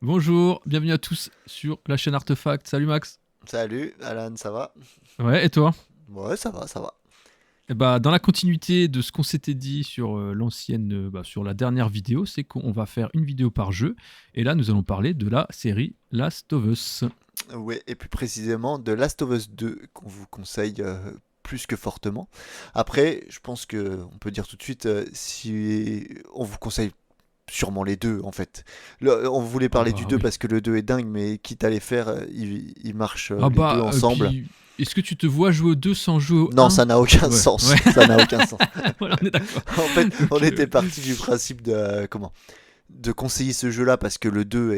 Bonjour, bienvenue à tous sur la chaîne Artefact. Salut Max. Salut, Alan, ça va? Ouais, et toi? Ouais, ça va, ça va. Dans la continuité de ce qu'on s'était dit sur sur la dernière vidéo, c'est qu'on va faire une vidéo par jeu. Et là, nous allons parler de la série Last of Us. Ouais, et plus précisément de Last of Us 2 qu'on vous conseille plus que fortement. Après, je pense que on peut dire tout de suite si on vous conseille sûrement les deux en fait. On voulait Ah parler du bah 2 oui. parce que le 2 est dingue, mais quitte à les faire, ils marchent Ah les deux bah, ensemble. puis, est-ce que tu te vois jouer au 2 sans jouer au Non, 1? ça n'a aucun Ouais, ouais. sens. Ça n'a aucun sens. Voilà, on est d'accord. En fait, on Donc, était parti du principe de de conseiller ce jeu-là parce que le 2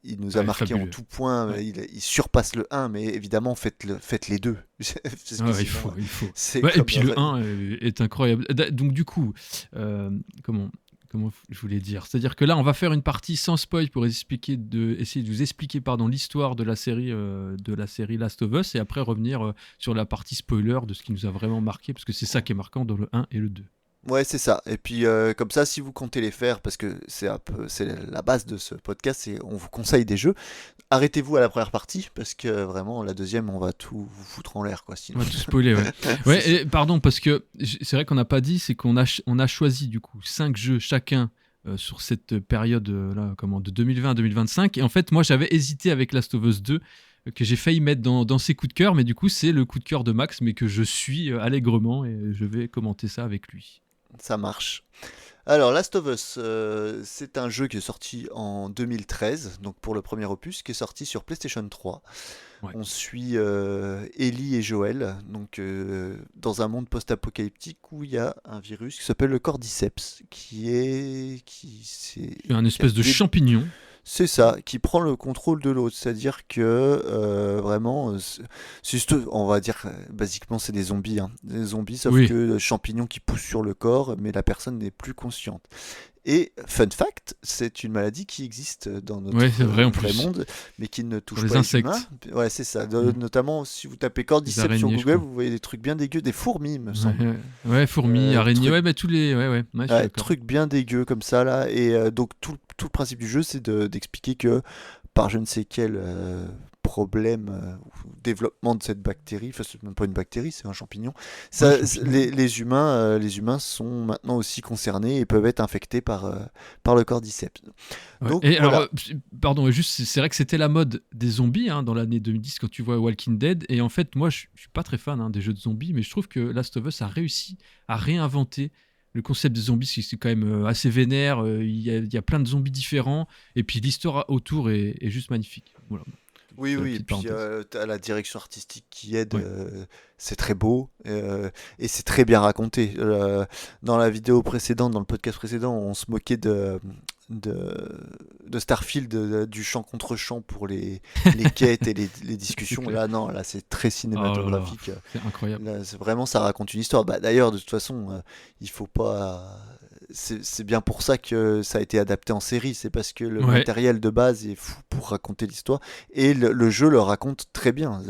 il nous a ouais, marqué en fabuleux. tout point, Ouais. il surpasse le un, mais évidemment faites les deux. Parce que Ouais, il sinon faut, il faut. c'est Ouais, et comme puis le 1 est incroyable. Donc du coup, euh, comment, comment je voulais dire? C'est-à-dire que là, on va faire une partie sans spoil pour essayer de vous expliquer l'histoire de la série Last of Us, et après revenir sur la partie spoiler de ce qui nous a vraiment marqué, parce que c'est ça qui est marquant dans le 1 et le 2. ouais, c'est ça. Et puis comme ça, si vous comptez les faire, parce que c'est un peu c'est la base de ce podcast, c'est on vous conseille des jeux. Arrêtez-vous à la première partie parce que vraiment la deuxième, on va tout vous foutre en l'air quoi. On Sinon, va tout spoiler, ouais. c'est Ouais, ça. et pardon, parce que c'est vrai qu'on n'a pas dit, c'est on a choisi du coup 5 jeux chacun sur cette période là, de 2020 à 2025. Et en fait, moi j'avais hésité avec Last of Us 2, que j'ai failli mettre dans ses coups de cœur, mais du coup c'est le coup de cœur de Max, mais que je suis allègrement, et je vais commenter ça avec lui. Ça marche. Alors, Last of Us, c'est un jeu qui est sorti en 2013, donc pour le premier opus, qui est sorti sur PlayStation 3. Ouais. On suit Ellie et Joel, donc dans un monde post-apocalyptique où il y a un virus qui s'appelle le Cordyceps, C'est un qui a espèce de champignon. c'est ça, qui prend le contrôle de l'autre. C'est-à-dire que vraiment, on va dire, basiquement, c'est des zombies, hein. Des zombies, sauf Oui. que champignons qui poussent sur le corps, mais la personne n'est plus consciente. Et fun fact, c'est une maladie qui existe dans Ouais, notre c'est vrai en vrai plus. monde, mais qui ne Sur touche les pas les humains. insectes. Ouais, c'est ça. Mm. Notamment, si vous tapez Les cordyceps sur araignées, je Google, crois. vous voyez des trucs bien dégueux, des fourmis, il me Ouais, semble. ouais, fourmis, araignées, Trucs ouais, tous les. Ouais, ouais, ouais, je suis Ouais, d'accord. truc bien dégueu comme ça là. Et donc tout le principe du jeu, c'est d'expliquer que par je ne sais quel problème ou développement de cette bactérie, enfin c'est même pas une bactérie, c'est un champignon, Ouais, les, champignon. les humains sont maintenant aussi concernés et peuvent être infectés par le cordyceps. Ouais. Donc Et alors, voilà. pardon, juste, c'est vrai que c'était la mode des zombies dans l'année 2010 quand tu vois Walking Dead. Et en fait, moi, je suis pas très fan des jeux de zombies, mais je trouve que Last of Us a réussi à réinventer le concept des zombies. C'est quand même assez vénère. Il y a plein de zombies différents. Et puis l'histoire autour est juste magnifique. Voilà, Oui, c'est la oui, et petite puis parenthèse. t'as la direction artistique qui aide, Ouais. c'est très beau et c'est très bien raconté. Dans la vidéo précédente, dans le podcast précédent, on se moquait de, de Starfield, du champ contre champ pour les quêtes et les C'est discussions. clair. Là, non, là c'est très Oh là là, cinématographique. c'est incroyable. Là, vraiment, ça raconte une histoire. Bah, d'ailleurs, de toute façon, il faut pas. C'est bien pour ça que ça a été adapté en série. C'est parce que le Ouais. matériel de base est fou pour raconter l'histoire et le jeu le raconte très bien.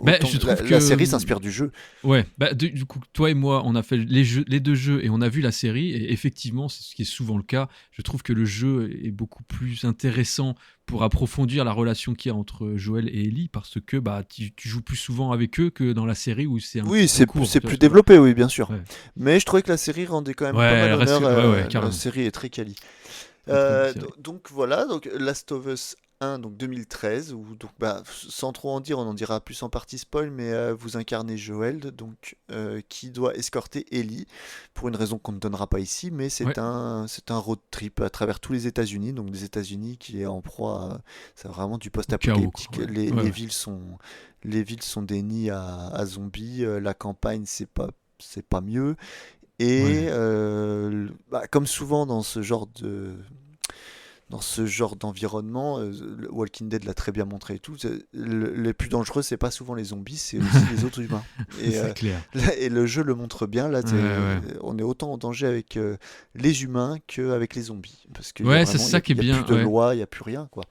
Ben, Autant je trouve la que série s'inspire du jeu. ouais, du coup, toi et moi, on a fait les deux jeux et on a vu la série. Et effectivement, c'est ce qui est souvent le cas. Je trouve que le jeu est beaucoup plus intéressant pour approfondir la relation qu'il y a entre Joël et Ellie, parce que tu joues plus souvent avec eux que dans la série où c'est un Oui, petit peu court. c'est Tu vois plus ce que je veux développé, oui, bien sûr. dire? Ouais, Mais je trouvais que la série rendait quand même ouais, pas mal elle reste, honneur. ouais, ouais, La carrément. série est très quali. Une très bonne série. Donc voilà, donc Last of Us 1, donc 2013, où donc bah, sans trop en dire, on en dira plus en partie spoil, mais vous incarnez Joel, donc qui doit escorter Ellie pour une raison qu'on ne donnera pas ici, mais Ouais, c'est un road trip à travers tous les États-Unis, donc des États-Unis qui est en proie, c'est vraiment du au chaos, quoi. post-apocalyptique. Ouais, ouais, ouais. Les villes sont des nids à zombies, la campagne c'est pas mieux. Et Ouais. comme souvent dans ce genre d'environnement, le Walking Dead l'a très bien montré et tout. Les plus dangereux, c'est pas souvent les zombies, c'est aussi les autres humains. Et, C'est clair. et le jeu le montre bien. Là, Ouais, ouais. on est autant en danger avec les humains qu'avec les zombies, parce qu'il y a Ouais, c'est vraiment, ça qui est il y a plus bien. de Ouais. loi, il y a plus rien, quoi.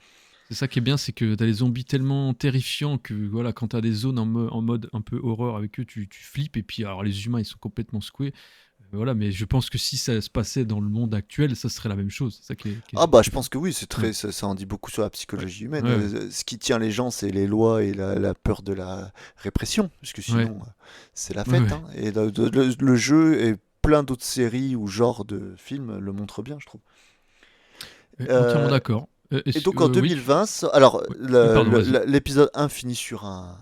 C'est ça qui est bien, c'est que t'as des zombies tellement terrifiants que voilà, quand t'as des zones en mode un peu horreur avec eux, tu flippes. Et puis alors les humains, ils sont complètement secoués. Voilà, mais je pense que si ça se passait dans le monde actuel, ça serait la même chose. C'est ça Ah bah qui je est fou. pense que oui, Ouais. ça en dit beaucoup sur la Ouais. psychologie humaine. Ouais. Ce qui tient les gens, c'est les lois et la peur de la répression, parce que Ouais. sinon, c'est la Ouais. fête, Ouais. hein. Et le jeu et plein d'autres séries ou genres de films le montrent bien, je trouve. Ouais, entièrement Euh, d'accord. et donc en Oui. 2020, alors Oui. Oui, pardon, vas-y. l'épisode 1 finit sur un.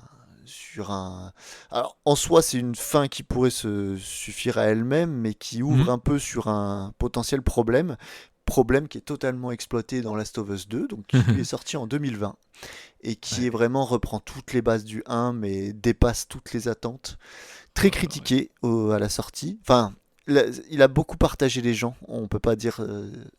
Alors en soi, c'est une fin qui pourrait se suffire à elle-même, mais qui ouvre Mhm. un peu sur un potentiel problème. Problème qui est totalement exploité dans Last of Us 2, donc qui lui est sorti en 2020 et qui Ouais. est vraiment reprend toutes les bases du 1 mais dépasse toutes les attentes, Oh très là là, ouais. critiqué à la sortie. Enfin, il a beaucoup partagé les gens. On peut pas dire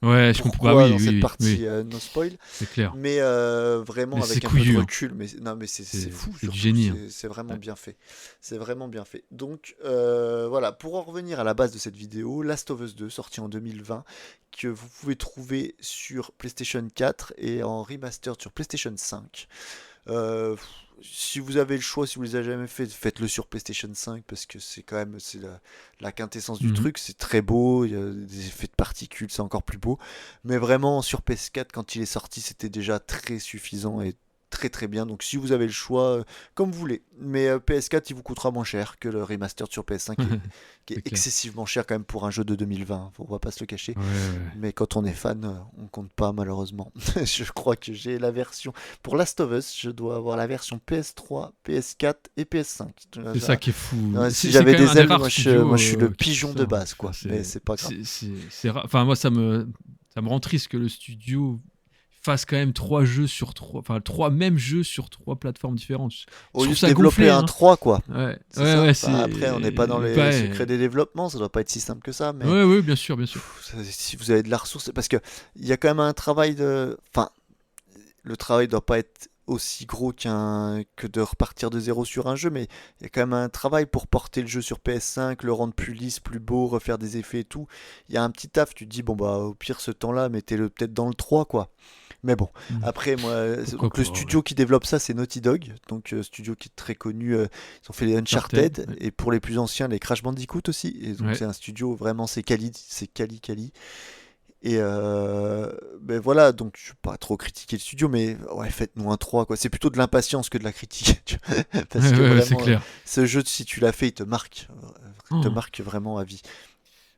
Ouais, je comprends. Bah pourquoi dans oui, cette oui, oui, oui, partie no spoil, c'est clair. mais vraiment Mais c'est avec un peu de couillu, hein. recul. Mais non, mais c'est fou C'est du surtout. génie, hein. C'est vraiment Ouais. bien fait. C'est vraiment bien fait. Donc voilà, pour en revenir à la base de cette vidéo, Last of Us 2 sorti en 2020 que vous pouvez trouver sur PlayStation 4 et en remastered sur PlayStation 5. Euh, si vous avez le choix, si vous les avez jamais fait, faites-le sur PlayStation 5 parce que c'est la quintessence du Mhm. truc. C'est très beau, il y a des effets de particules, c'est encore plus beau. Mais vraiment sur PS4 quand il est sorti, c'était déjà très suffisant et très très bien. Donc si vous avez le choix, comme vous voulez. Mais PS4 il vous coûtera moins cher que le remaster sur PS5 qui est C'est clair. excessivement cher quand même pour un jeu de 2020. On va pas se le cacher. Ouais, ouais. Mais quand on est fan, on compte pas malheureusement. Je crois que j'ai la version pour Last of Us, je dois avoir la version PS3, PS4 et PS5. C'est ça qui est fou. Ouais, si C'est j'avais quand même un des des ailes, rares moi studios je suis le qui fait pigeon ça, de hein. base Enfin, quoi, mais c'est pas grave. enfin, moi, ça me rend triste que le studio fasse quand même trois jeux sur trois, enfin, trois mêmes jeux sur trois plateformes différentes. Je Au lieu trouve de ça développer gonflé, un hein. 3 quoi. Ouais, C'est ouais, ça. ouais, Enfin, après on n'est pas dans les secrets ouais, des développements, ça doit pas être si simple que ça, mais ouais, ouais, bien sûr, bien sûr. si vous avez de la ressource, parce que il y a quand même un travail de, enfin, le travail doit pas être aussi gros que de repartir de zéro sur un jeu, mais il y a quand même un travail pour porter le jeu sur PS5, le rendre plus lisse, plus beau, refaire des effets et tout. Il y a un petit taf, tu te dis, bon bah au pire ce temps-là, mettez-le peut-être dans le 3 quoi. Mais bon, Hmm. après moi, Pourquoi donc le pas, ouais. studio qui développe ça c'est Naughty Dog, donc studio qui est très connu, ils ont fait les Uncharted, Uncharted et pour les plus anciens les Crash Bandicoot aussi, et donc ouais. c'est un studio vraiment c'est Cali. Et ben voilà, donc je ne vais pas trop critiquer le studio, mais ouais, faites-nous un 3 quoi. C'est plutôt de l'impatience que de la critique. Ouais, Parce que ouais, ouais, c'est vraiment, clair. ce jeu, si tu l'as fait, il te Oh. marque vraiment à vie.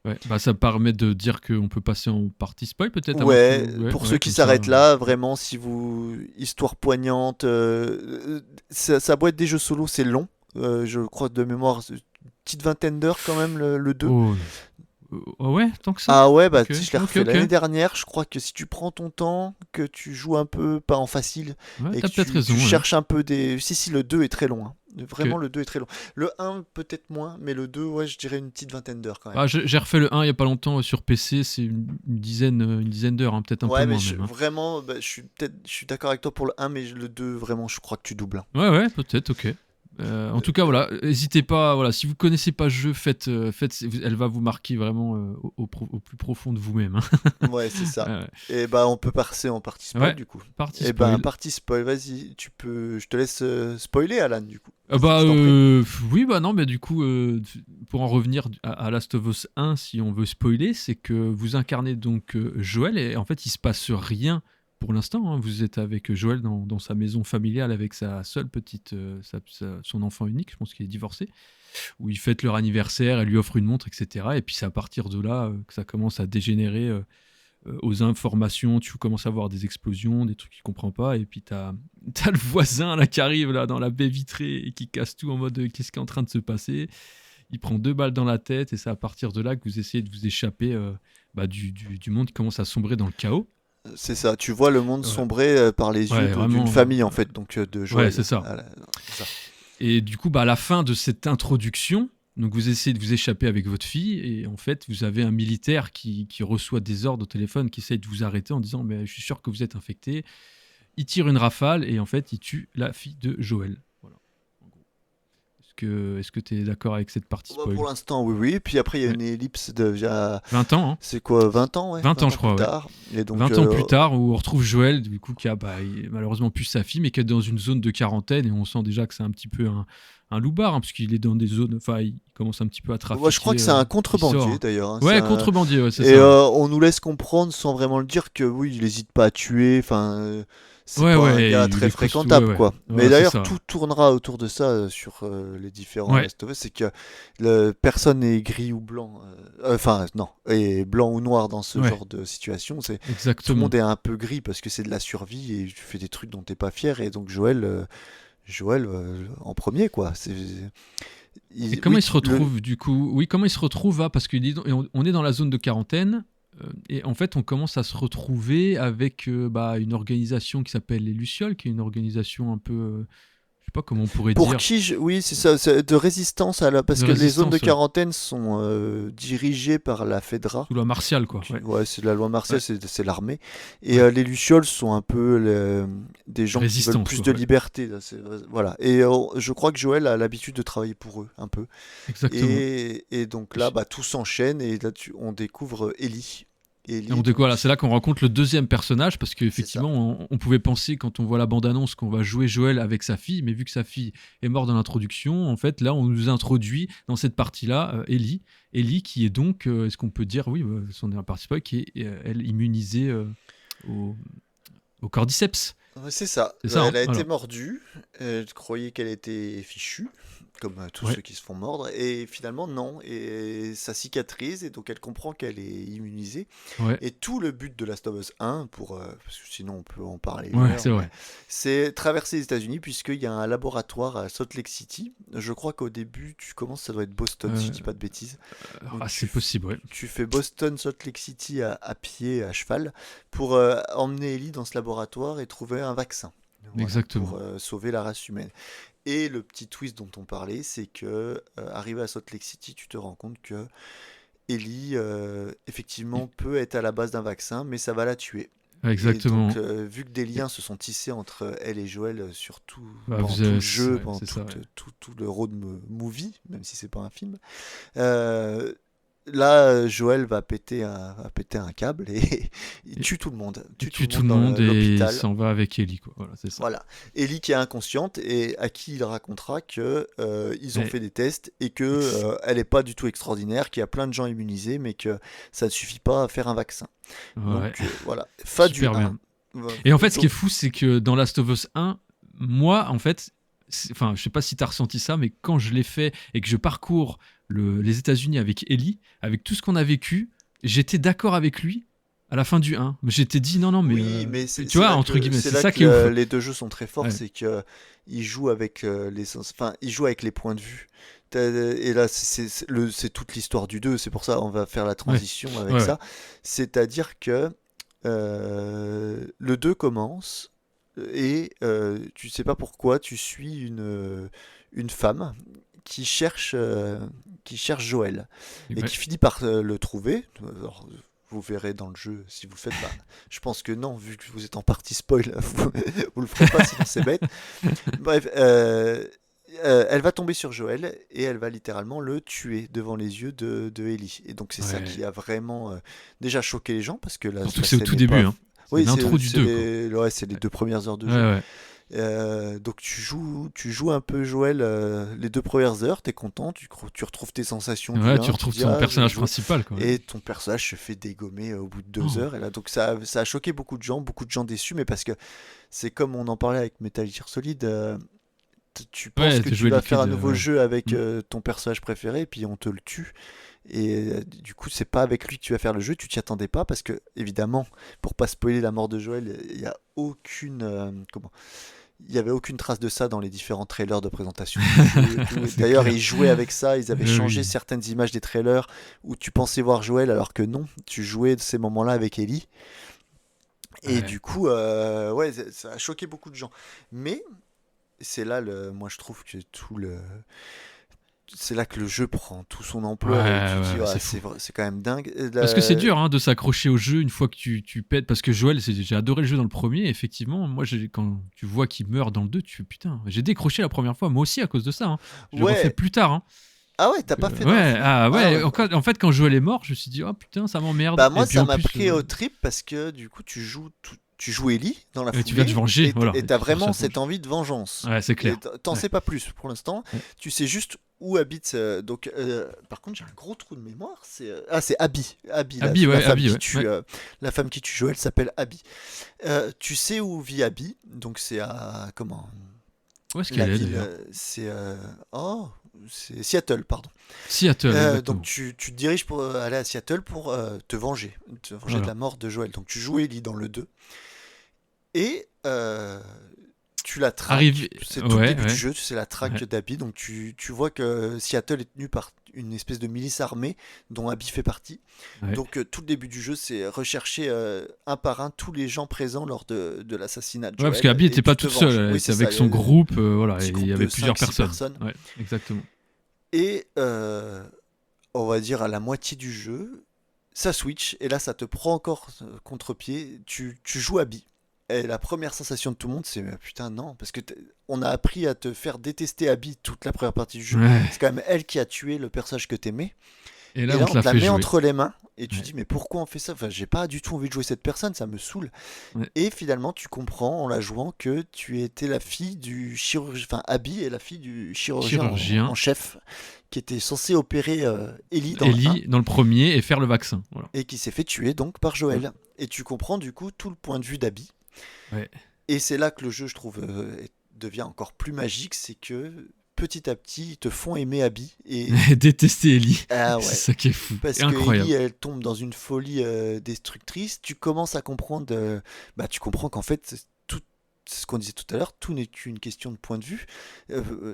Ouais, bah ça permet de dire qu'on peut passer en partie spoil peut-être à moins que Ouais, ouais, pour ceux ouais, qui comme ça. s'arrêtent là, vraiment, si vous. Histoire poignante, ça a beau être des jeux solo, c'est long. Je crois de mémoire, petite vingtaine d'heures quand même, le 2. Oh, oh ouais, tant que ça. Ah ouais, bah OK. tu sais, je l'ai OK, refait OK. l'année dernière. Je crois que si tu prends ton temps, que tu joues un peu, pas en facile, Ouais, et t'as que peut-être tu raison, ouais. cherches un peu des. Si, le 2 est très long, hein. Vraiment, OK. le 2 est très long. Le un peut-être moins, mais le 2 ouais, je dirais une petite vingtaine d'heures quand même. Ah, j'ai refait le 1 il y a pas longtemps sur PC, c'est une dizaine d'heures, hein, peut-être un peu Ouais, mais moins même, hein. vraiment, bah, je suis d'accord avec toi pour le un mais le 2 vraiment, je crois que tu doubles, hein. Ouais, ouais, peut-être, OK. En tout cas, voilà, n'hésitez pas, voilà, si vous connaissez pas ce jeu, elle va vous marquer vraiment au plus profond de vous-même, hein. Ouais, c'est ça. Euh, Et bah, on peut passer en partie spoil ouais, du coup. partie Et ben, spoil. partie spoil, vas-y, je te laisse spoiler, Alan, du coup. Bah Je t'en prie. oui, bah non, mais du coup, pour en revenir à Last of Us 1, si on veut spoiler, c'est que vous incarnez donc Joël et en fait il se passe rien pour l'instant, hein. Vous êtes avec Joël dans sa maison familiale avec sa seule petite, son enfant unique, je pense qu'il est divorcé, où ils fêtent leur anniversaire, elle lui offre une montre, etc. Et puis c'est à partir de là que ça commence à dégénérer aux informations, tu commences à voir des explosions, des trucs qu'il comprend pas, et puis t'as le voisin là qui arrive là dans la baie vitrée et qui casse tout en mode qu'est-ce qui est en train de se passer. Il prend 2 balles dans la tête et c'est à partir de là que vous essayez de vous échapper du monde qui commence à sombrer dans le chaos. C'est ça, tu vois le monde Ouais, sombrer par les yeux ouais d'une vraiment. famille en fait, donc de Ouais, Joël. c'est ça. Voilà, c'est ça. Et du coup, à la fin de cette introduction, donc vous essayez de vous échapper avec votre fille et en fait, vous avez un militaire qui reçoit des ordres au téléphone, qui essaye de vous arrêter en disant mais je suis sûr que vous êtes infecté. Il tire une rafale et en fait, il tue la fille de Joël. Voilà. En gros. Est-ce que tu es d'accord avec cette partie Bah, pour spoil? l'instant, oui, oui. Puis après, il y a Ouais. une ellipse de déjà. 20 ans, hein. C'est quoi, 20 ans, ouais? 20 ans, 20 je ans plus crois, ouais. tard. Et donc, 20 ans plus tard, où on retrouve Joël, du coup, qui a malheureusement plus sa fille, mais qui est dans une zone de quarantaine, et on sent déjà que c'est un petit peu un loupard, hein, parce qu'il est dans des zones. Enfin, il commence un petit peu à trafiquer. Ouais, je crois que c'est un il contrebandier sort. d'ailleurs. Hein. Ouais, contrebandier, ouais, c'est Et ça. Ouais, on nous laisse comprendre sans vraiment le dire que oui, il n'hésite pas à tuer. Enfin, c'est ouais, pas un ouais, gars il très est costaud, fréquentable, ouais. quoi. Mais Ouais, c'est d'ailleurs, ça. tout tournera autour de ça sur les différents Ouais, Last of Us. C'est que personne n'est gris ou blanc. Enfin, non, et blanc ou noir dans ce ouais, genre de situation. Tout le exactement. monde est un peu gris parce que c'est de la survie et tu fais des trucs dont t'es pas fier. Et donc Joël en premier, quoi. Et comment Oui, il se retrouve du coup? Oui, comment il se retrouve parce qu'on est dans la zone de quarantaine et en fait on commence à se retrouver avec une organisation qui s'appelle les Lucioles, qui est une organisation un peu, je sais pas comment on pourrait pour dire, qui, oui, c'est ça, de résistance parce de que les zones de résistance, ouais, quarantaine sont dirigées par la FEDRA. sous la martiale quoi. Ouais, Ouais, c'est la loi martiale, ouais, c'est l'armée. Et ouais. les Lucioles sont un peu des gens qui veulent Résistance plus quoi. de Ouais, liberté. Là, voilà. Et je crois que Joël a l'habitude de travailler pour eux, un peu. exactement. Et donc là, tout s'enchaîne et là, on découvre Ellie. Et on Ellie, découvre, voilà, donc, c'est là qu'on rencontre le deuxième personnage parce c'est ça. qu'effectivement, on pouvait penser quand on voit la bande-annonce qu'on va jouer Joël avec sa fille, mais vu que sa fille est morte dans l'introduction, en fait, là, on nous introduit dans cette partie-là Ellie. Ellie qui est donc, est-ce qu'on peut dire, oui, son partie spoil, qui est, elle, immunisée au, au cordyceps. Ouais, c'est ça. C'est ça, hein, Elle a été voilà. mordue. Elle croyait qu'elle était fichue, comme tous Ouais, ceux qui se font mordre. Et finalement, non. Et ça cicatrise. Et donc, elle comprend qu'elle est immunisée. ouais, Et tout le but de Last of Us 1, parce que sinon on peut en parler une ouais, heure, c'est mais vrai. c'est traverser les États-Unis, puisqu'il y a un laboratoire à Salt Lake City. Je crois qu'au début, tu commences, ça doit être Boston, si je Euh, dis pas de bêtises. Donc, c'est possible, ouais. tu fais Boston, Salt Lake City à pied, à cheval, pour emmener Ellie dans ce laboratoire et trouver un vaccin. Voilà, pour Exactement. sauver la race humaine. Et le petit twist dont on parlait, c'est que arrivé à Salt Lake City, tu te rends compte que Ellie, effectivement, peut être à la base d'un vaccin, mais ça va la tuer. Et donc, Exactement. vu que des liens se sont tissés entre elle et Joël, surtout Bah, pendant tout le jeu, ouais, pendant c'est ça, ouais. tout le road movie, même si c'est pas un film, euh, là, Joël va péter un câble et il Et tue tout le monde. il Tue tout tue le tout monde le dans monde et il l'hôpital. s'en va avec Ellie, quoi. Voilà, c'est ça. Voilà. Ellie qui est inconsciente et à qui il racontera que ils ont Et- fait des tests et que ex- elle est pas du tout extraordinaire, qu'il y a plein de gens immunisés, mais que ça ne suffit pas à faire un vaccin. ouais, Donc voilà, fin du super 1. bien. Et en fait, ce qui est Donc fou, c'est que dans Last of Us 1, moi, en fait, enfin, je sais pas si tu as ressenti ça, mais quand je l'ai fait et que je parcours les États-Unis avec Ellie, avec tout ce qu'on a vécu, j'étais d'accord avec lui à la fin du 1. J'étais dit non, non, mais oui, mais tu vois, entre guillemets, c'est ça qui est ouf. les deux jeux sont très forts, Ouais, c'est que ils jouent avec ils jouent avec les points de vue. Et là, c'est toute l'histoire du 2, c'est pour ça on va faire la ouais, transition ouais, avec ouais. ça. C'est-à-dire que le 2 commence et tu sais pas pourquoi tu suis une femme qui cherche Joël et Ouais. qui finit par le trouver. Alors, vous verrez dans le jeu si vous le faites. Je pense que non, vu que vous êtes en partie spoil, vous le ferez pas, sinon c'est bête. Bref, elle va tomber sur Joël et elle va littéralement le tuer devant les yeux de Ellie. Et donc c'est ça qui Ouais. a vraiment déjà choqué les gens parce que Surtout que la c'est au scène tout n'est début, pas. hein. C'est Oui, l'intro du 2, quoi. c'est les Ouais, 2 premières heures de ouais, jeu. ouais. Donc tu joues un peu Joël les 2 premières heures, t'es content, tu retrouves tes sensations du Ouais, tu 1, tu retrouves dis ton ah je vais personnage jouer, principal, quoi. Ouais. et ton personnage se fait dégommer au bout de deux Oh. heures, et là donc ça a choqué beaucoup de gens déçus, mais parce que c'est comme on en parlait avec Metal Gear Solid, tu penses Ouais, que t'as tu joué vas faire Liquid, un nouveau ouais. jeu avec Mm. ton personnage préféré, et puis on te le tue. Et du coup, c'est pas avec lui que tu vas faire le jeu, tu t'y attendais pas parce que, évidemment, pour pas spoiler la mort de Joël, il y a aucune. Comment il y avait aucune trace de ça dans les différents trailers de présentation du jeu et tout. Et C'est d'ailleurs, clair. ils jouaient avec ça, ils avaient changé Oui. certaines images des trailers où tu pensais voir Joël alors que non, tu jouais de ces moments-là avec Ellie. Et Ouais. du coup, ouais, ça a choqué beaucoup de gens. Mais c'est là, moi je trouve que c'est là que le jeu prend tout son Ouais, ampleur et tu te dis, ouais, ah, c'est fou. c'est quand même dingue. Parce que c'est dur hein, de s'accrocher au jeu une fois que tu pètes. Parce que Joël, j'ai adoré le jeu dans le premier. Effectivement, moi, quand tu vois qu'il meurt dans le 2, tu fais putain, j'ai décroché la première fois, moi aussi à cause de ça. Hein. Je l'ai refait Ouais, plus tard. Hein. ah ouais, t'as pas fait dans le Ouais, premier? ah Ah ouais. ouais. En fait, quand Joël est mort, je me suis dit, oh putain, ça m'emmerde. Bah Et moi puis ça en m'a plus, pris au trip parce que du coup tu joues tu joues Ellie dans la Et tu viens foulée te venger, et voilà. et Et t'as tu cherches vraiment à te cette venger. envie de vengeance. Ouais, c'est Et clair. t'en Ouais. sais pas plus pour l'instant. Ouais. Tu sais juste où habite. Donc, par contre, j'ai un gros trou de mémoire. C'est Abby. Abby, la, Abby, la ouais, femme Abby, qui ouais. tue, Ouais. la femme qui tue Joël s'appelle Abby. Tu sais où vit Abby. Donc, c'est à comment Où est-ce la qu'elle est ville. d'ailleurs? Oh, c'est Seattle, pardon. Seattle, Donc, exactement. tu te diriges pour aller à Seattle pour te venger de Voilà. la mort de Joël. Donc, tu joues Ellie dans le 2. Et tu la traques, Arrivé. c'est tout le Ouais, début du ouais. jeu, c'est la traque Ouais. d'Abby, donc tu vois que Seattle est tenu par une espèce de milice armée dont Abby fait partie. Ouais. Donc tout le début du jeu, c'est rechercher un par un tous les gens présents lors de l'assassinat de Ouais, parce qu'Abby Joël et n'était pas tu te toute seule, venges. elle Oui, était c'est ça, avec il y a son un groupe, voilà, et petit il y groupe avait de plusieurs 5-6 personnes. personnes. Ouais, exactement. Et on va dire à la moitié du jeu, ça switch, et là ça te prend encore contre-pied, tu joues Abby. Et la première sensation de tout le monde, c'est putain, non, parce que on a appris à te faire détester Abby toute la première partie du jeu. Ouais. C'est quand même elle qui a tué le personnage que t'aimais. Et Et là, on là, te on l'a te la fait met jouer. entre les mains, et tu Ouais. dis, mais pourquoi on fait ça? Enfin, j'ai pas du tout envie de jouer cette personne, ça me saoule. Ouais. Et finalement, tu comprends en la jouant que tu étais la fille du chirurgien, enfin, Abby est la fille du chirurgien en Chirurgien, chef qui était censé opérer Ellie dans le 1 Ellie dans le premier et faire le vaccin. Voilà. et qui s'est fait tuer donc par Ouais. Joël. Et tu comprends du coup tout le point de vue d'Abby. Ouais. Et c'est là que le jeu, je trouve, devient encore plus magique, c'est que petit à petit, ils te font aimer Abby. Et Détester Ellie. ah C'est ouais, ça qui est fou. parce Et que incroyable. Ellie, elle tombe dans une folie destructrice. Tu commences à comprendre, tu comprends qu'en fait, tout, c'est ce qu'on disait tout à l'heure, tout n'est qu'une question de point de vue.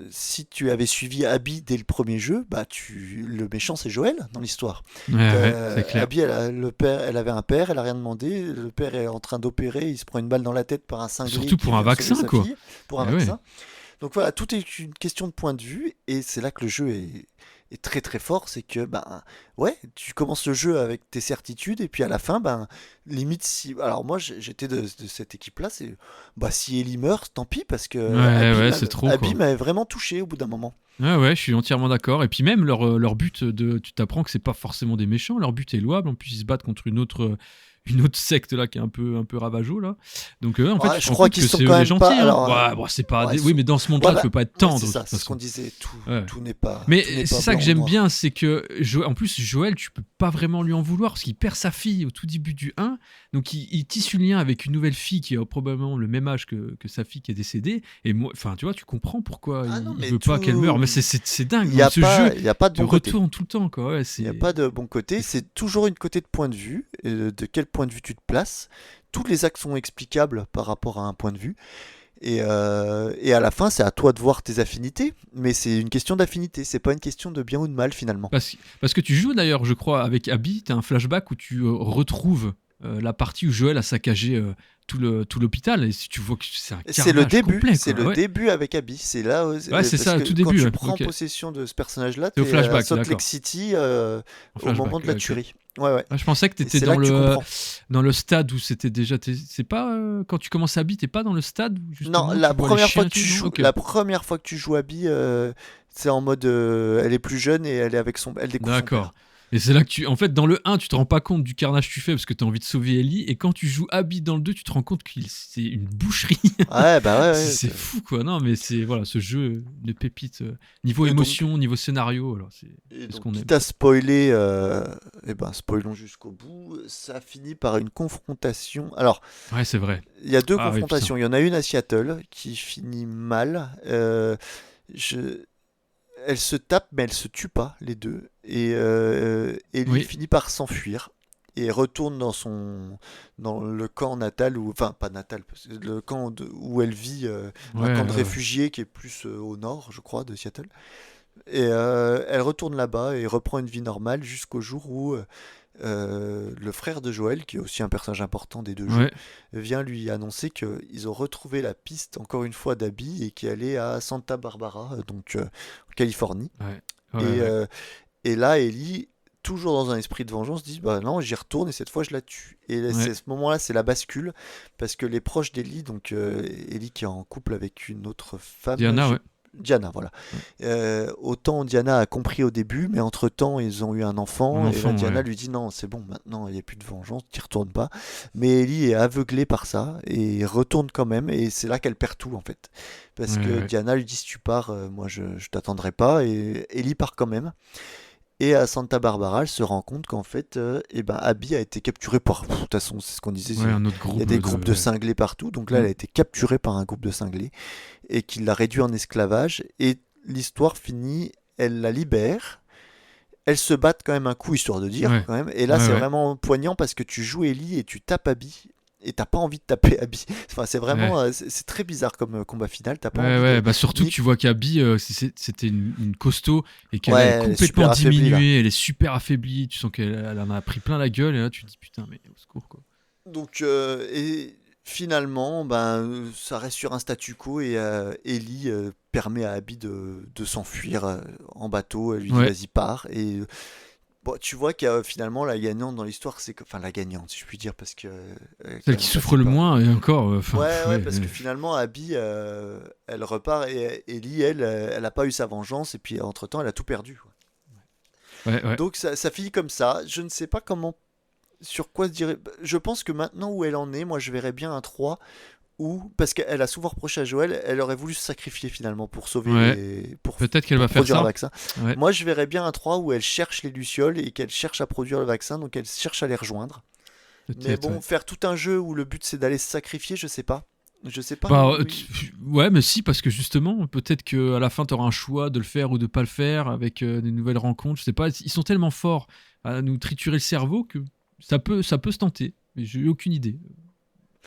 Si tu avais suivi Abby dès le premier jeu, le méchant c'est Joël dans l'histoire. Ouais, ouais, c'est clair. Abby, elle avait un père, elle a rien demandé. Le père est en train d'opérer, il se prend une balle dans la tête par un cinglé Surtout qui pour un vient sauver vaccin, sa quoi. fille pour un Eh ouais. vaccin. Donc voilà, tout est une question de point de vue, et c'est là que le jeu est très très fort, c'est que ouais, tu commences le jeu avec tes certitudes, et puis à la fin, limite si... Alors moi j'étais de cette équipe-là, c'est si Ellie meurt, tant pis, parce que Ouais, ouais, c'est trop, Abby quoi. m'avait vraiment touché au bout d'un moment. Ouais, ouais, je suis entièrement d'accord. Et puis même leur but tu t'apprends que c'est pas forcément des méchants. Leur but est louable. En plus, ils se battent contre une autre secte là qui est un peu ravageau là. Donc en fait, Ouais, tu te je rends crois compte qu'ils que sont c'est eux quand les même pas... gentils. Hein. Alors, Ouais, bon, c'est pas. ouais, Oui, mais dans ce monde-là, ouais, tu peux pas être ouais, tendre c'est de ça, toute c'est ce qu'on façon. disait, Ouais. tout n'est pas, Mais tout n'est c'est pas ça blanc que ou j'aime noir. bien, c'est que en plus Joël, tu peux pas vraiment lui en vouloir parce qu'il perd sa fille au tout début du 1, donc il tisse une lien avec une nouvelle fille qui a probablement le même âge que sa fille qui est décédée. Et moi, enfin, tu vois, tu comprends pourquoi Ah non, il mais veut pas qu'elle meure. Mais c'est dingue. il n'y a Ce jeu il y a pas de te bon côté. retourne tout le temps, quoi. Ouais, Il n'y a pas de bon côté, c'est fou. c'est toujours une côté de point de vue, et de quel point de vue tu te places. Tous les actes sont explicables par rapport à un point de vue. Et à la fin, c'est à toi de voir tes affinités, mais c'est une question d'affinité, c'est pas une question de bien ou de mal finalement. Parce que tu joues d'ailleurs, je crois, avec Abby, tu as un flashback où tu retrouves la partie où Joël a saccagé tout l'hôpital, et si tu vois que c'est un C'est le carnage début, complet, c'est quoi. le Ouais, début avec Abby, c'est là ouais, c'est parce ça, que tout quand début. tu Ouais. prends Ok. possession de ce personnage-là, C'est au t'es à flashback, Salt d'accord. Lake City En au moment flashback, de la ok. tuerie. Ouais. Ah, je pensais que tu Et étais c'est là que tu comprends. dans le stade où c'était déjà. C'est pas quand tu commences Abby, t'es pas dans le stade où Non, justement tu vois les chiens et tout, non Ok. la première fois que tu joues Abby, c'est en mode elle est plus jeune et elle est avec elle découvre son père. D'accord. Et c'est là que en fait, dans le 1, tu te rends pas compte du carnage que tu fais parce que tu as envie de sauver Ellie. Et quand tu joues Abby dans le 2, tu te rends compte que c'est une boucherie. Ouais, ouais. C'est fou, quoi. Non, mais c'est voilà, ce jeu de pépite. Niveau Et donc, émotion, niveau scénario, alors c'est et ce donc, qu'on aime. quitte à spoiler, spoilons jusqu'au bout. Ça finit par une confrontation. Alors, Ouais, c'est vrai. il y a deux Ah oui, confrontations. Il y en a une à Seattle qui finit mal. Elles se tapent, mais elles se tuent pas, les deux. Et Ellie Oui. finit par s'enfuir et retourne dans le camp natal, enfin pas natal, parce que le camp où elle vit, un camp de réfugiés qui est plus au nord, je crois, de Seattle. Et elle retourne là-bas et reprend une vie normale jusqu'au jour où le frère de Joël, qui est aussi un personnage important des deux jeux, Ouais. vient lui annoncer qu'ils ont retrouvé la piste, encore une fois, d'Abby et qu'elle est à Santa Barbara, donc en Californie. Ouais. Et là, Ellie, toujours dans un esprit de vengeance, dit bah non, j'y retourne et cette fois je la tue. Et c'est à ce moment-là, c'est la bascule, parce que les proches d'Ellie, donc Ellie qui est en couple avec une autre femme, Diana, ouais. Diana, voilà. Autant Diana a compris au début, mais entre-temps, ils ont eu un Un enfant, et là, enfant, Diana ouais. lui dit non, c'est bon, maintenant, il n'y a plus de vengeance, tu n'y retournes pas. Mais Ellie est aveuglée par ça, et retourne quand même, et c'est là qu'elle perd tout, en fait. Parce Ouais, que ouais. Diana lui dit, si tu pars, moi, je t'attendrai pas, et Ellie part quand même. Et à Santa Barbara, elle se rend compte qu'en fait, eh ben, Abby a été capturée par. De toute façon, c'est ce qu'on disait. Ouais, un autre Il y a groupe des groupes de de. cinglés partout. Donc là, Hmm. elle a été capturée par un groupe de cinglés et qui l'a réduit en esclavage. Et l'histoire finit, elle la libère. Elles se battent quand même un coup, histoire de dire, Ouais, quand même. Et là, ouais, c'est ouais. vraiment poignant parce que tu joues Ellie et tu tapes Abby. Et t'as pas envie de taper Abby. Enfin, c'est Ouais. vraiment. C'est très bizarre comme combat final. T'as pas Ouais, envie ouais, de. bah surtout que Ni... tu vois qu'Abby, c'était une costaud et qu'elle Ouais, est elle est complètement super affaiblie là. diminuée, elle est super affaiblie, tu sens qu'elle en a pris plein la gueule et là tu te dis putain, mais au secours quoi. Donc, et finalement, ben, ça reste sur un statu quo et Ellie permet à Abby de s'enfuir en bateau. Elle lui dit Ouais, vas-y, pars. Et bon, tu vois qu'il y a finalement la gagnante dans l'histoire, enfin la gagnante, si je puis dire, parce que elle est quand celle même qui souffre passée le par. moins et encore, enfin, Ouais, ouais, ouais, parce que finalement, Abby, elle repart et Ellie, elle, elle a pas eu sa vengeance et puis entre-temps, elle a tout perdu, quoi. ouais, ouais. Donc ça finit comme ça. Je ne sais pas comment sur quoi se dirait. Je pense que maintenant où elle en est, moi je verrais bien un 3 où, parce qu'elle a souvent reproché à Joël, elle aurait voulu se sacrifier finalement pour sauver Ouais, peut-être qu'elle pour va faire produire un ça. vaccin. Ouais, Moi je verrais bien un 3 où elle cherche les Lucioles et qu'elle cherche à produire le vaccin, donc elle cherche à les rejoindre. Mais peut-être, bon, ouais. faire tout un jeu où le but c'est d'aller se sacrifier, je sais pas. Je sais pas Bah, où. ouais, mais si, parce que justement, peut-être qu'à la fin, t'auras un choix de le faire ou de pas le faire avec des nouvelles rencontres. Je sais pas, ils sont tellement forts à nous triturer le cerveau que ça peut se tenter. Mais j'ai aucune idée.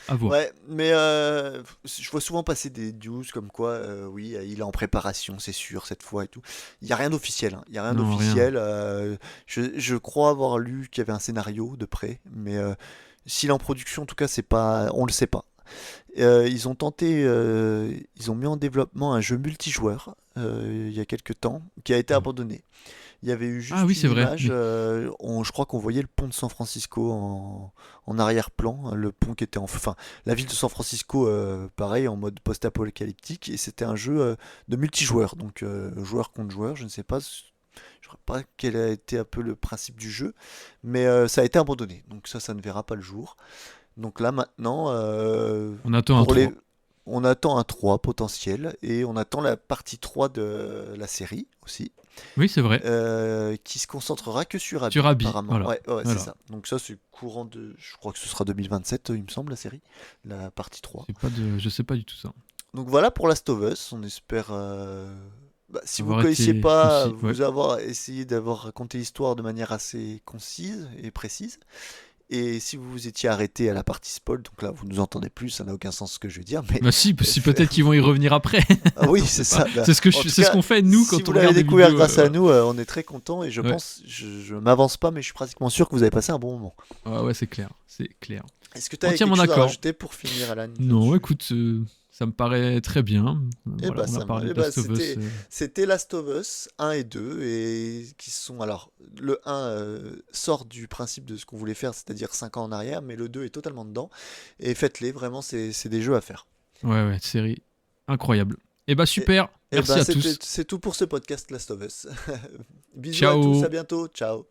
À voir. Ouais, mais je vois souvent passer des news comme quoi, oui, il est en préparation, c'est sûr, cette fois et tout. Il n'y a rien d'officiel, hein. Il n'y a rien Non, rien. d'officiel. Je crois avoir lu qu'il y avait un scénario de près, mais s'il est en production, en tout cas, c'est pas, on le sait pas. Ils ont tenté, ils ont mis en développement un jeu multijoueur il y a quelques temps, qui a été abandonné. Il y avait eu Ah juste oui, une c'est vrai, image, oui. je crois qu'on voyait le pont de San Francisco en arrière-plan, hein, le pont qui était enfin, la ville de San Francisco, pareil, en mode post-apocalyptique, et c'était un jeu de multijoueur, donc joueur contre joueur, je ne sais pas, je ne sais pas quel a été un peu le principe du jeu, mais ça a été abandonné, donc ça ne verra pas le jour. Donc là maintenant, On attend un pour les, 3. on attend un 3 potentiel, et on attend la partie 3 de la série aussi Oui, c'est vrai. qui se concentrera que sur Sur Abby, Abby, apparemment. voilà. Ouais, ouais, c'est Voilà. ça. Donc ça, c'est courant de. Je crois que ce sera 2027, il me semble, la série, la partie 3. Je sais pas du tout ça. Donc voilà pour Last of Us. On espère. Si vous ne Avoir connaissiez été pas, concis, ouais. vous avoir essayé d'avoir raconté l'histoire de manière assez concise et précise. Et si vous vous étiez arrêté à la partie spoil, donc là vous nous entendez plus, ça n'a aucun sens ce que je veux dire, mais Bah si peut-être qu'ils vont y revenir après. ah oui, On c'est sait pas. ça. Bah, en tout C'est ce cas, qu'on fait nous si quand vous on l'avez regarde des découvert vidéos. grâce à nous, on est très content et je Ouais. pense, je m'avance pas, mais je suis pratiquement sûr que vous avez passé un bon moment. Ah ouais, c'est clair, c'est clair. Est-ce que tu as quelque Entièrement chose à d'accord. rajouter pour finir, Alan, Non, là-dessus? écoute, ça me paraît très bien. Eh Voilà, ben on a ça marche. parlé Eh de ben, Last of Us. c'était Last of Us 1 et 2 et qui sont alors le 1 sort du principe de ce qu'on voulait faire, c'est-à-dire 5 ans en arrière, mais le 2 est totalement dedans et faites-les, vraiment c'est des jeux à faire. Ouais, ouais, série incroyable. Et bah Et, super, eh merci ben à tous. c'est tout pour ce podcast Last of Us. Bisous à tous, à Ciao. bientôt, ciao.